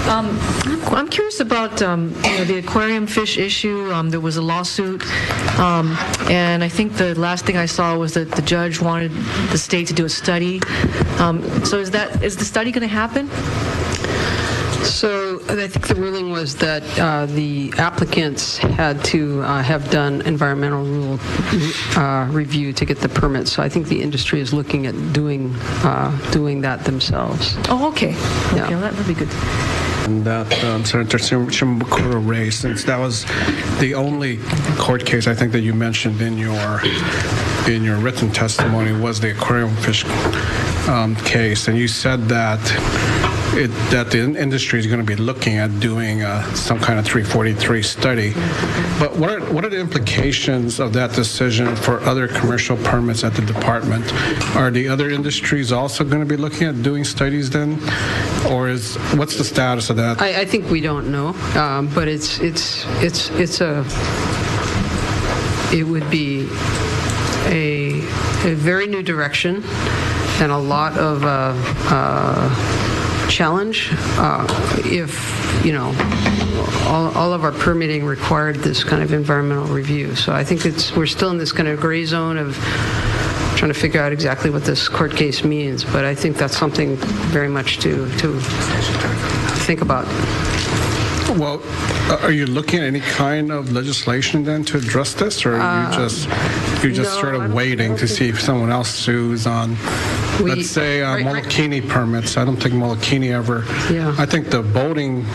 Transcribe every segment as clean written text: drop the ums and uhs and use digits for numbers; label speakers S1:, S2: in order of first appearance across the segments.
S1: I'm curious about the aquarium fish issue. There was a lawsuit, and I think the last thing I saw was that the judge wanted the state to do a study. So is the study going to happen?
S2: So I think the ruling was that the applicants had to have done environmental rule review to get the permit. So I think the industry is looking at doing that themselves.
S1: Oh, okay.
S2: Yeah.
S1: Okay, well, that would be good.
S3: And that Senator Shimabukuro raised, since that was the only court case I think that you mentioned in your written testimony was the aquarium fish case, and you said that the industry is going to be looking at doing some kind of 343 study. But what are the implications of that decision for other commercial permits at the department? Are the other industries also going to be looking at doing studies then, or what's the status of that?
S2: I think we don't know, but it would be a very new direction and a lot of challenge if all of our permitting required this kind of environmental review. So I think we're still in this kind of gray zone of trying to figure out exactly what this court case means, but I think that's something very much to think about.
S3: Well, are you looking at any kind of legislation then to address this, or are you just sort of waiting to see if someone else sues on, let's say, Molokini permits? I don't think Molokini ever.
S2: Yeah.
S3: I think the boating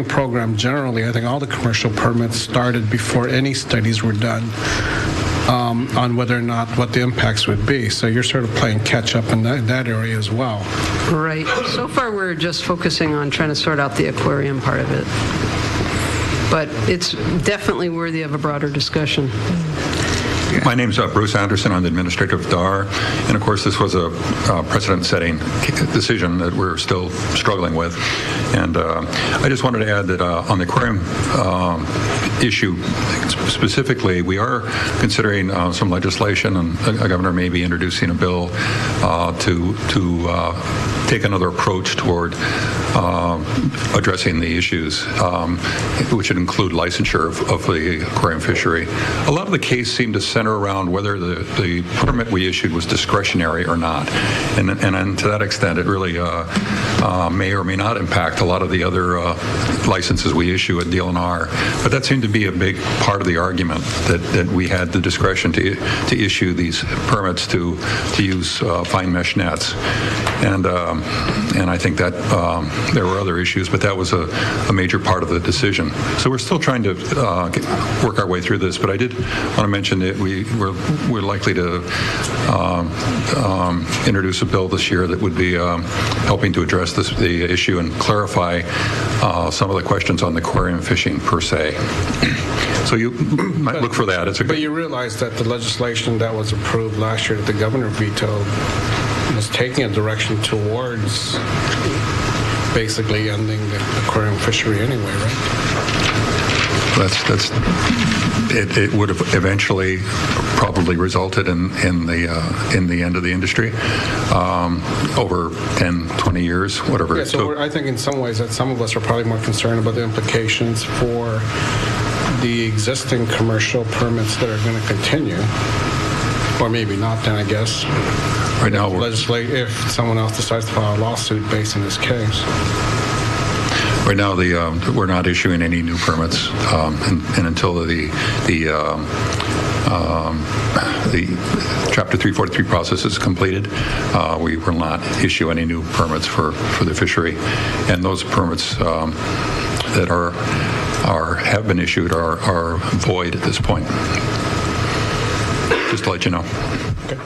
S3: program generally, I think all the commercial permits started before any studies were done on whether or not what the impacts would be. So you're sort of playing catch up in that area as well.
S2: Right. So far, we're just focusing on trying to sort out the aquarium part of it. But it's definitely worthy of a broader discussion.
S4: My name's Bruce Anderson. I'm the administrator of DAR. And of course, this was a precedent-setting decision that we're still struggling with. And I just wanted to add that on the aquarium issue specifically, we are considering some legislation, and a governor may be introducing a bill to take another approach toward addressing the issues, which would include licensure of the aquarium fishery. A lot of the case seemed to center around whether the permit we issued was discretionary or not. And to that extent, it really may or may not impact a lot of the other licenses we issue at DLNR. But that seemed to be a big part of the argument, that we had the discretion to issue these permits to use fine mesh nets. And I think that there were other issues, but that was a major part of the decision. So we're still trying to work our way through this, but I did want to mention that we're likely to introduce a bill this year that would be helping to address the issue and clarify some of the questions on the aquarium fishing per se. So you might look for that. But
S3: you realize that the legislation that was approved last year that the governor vetoed was taking a direction towards basically ending the aquarium fishery anyway, right?
S4: It would have eventually probably resulted in the end of the industry over 10, 20 years, whatever.
S3: Yeah, so I think in some ways that some of us are probably more concerned about the implications for the existing commercial permits that are going to continue, or maybe not then, I guess.
S4: Right now,
S3: if someone else decides to file a lawsuit based on this case.
S4: Right now, we're not issuing any new permits, and until the Chapter 343 process is completed, we will not issue any new permits for the fishery, and those permits that have been issued are void at this point. Just to let you know.
S3: Okay.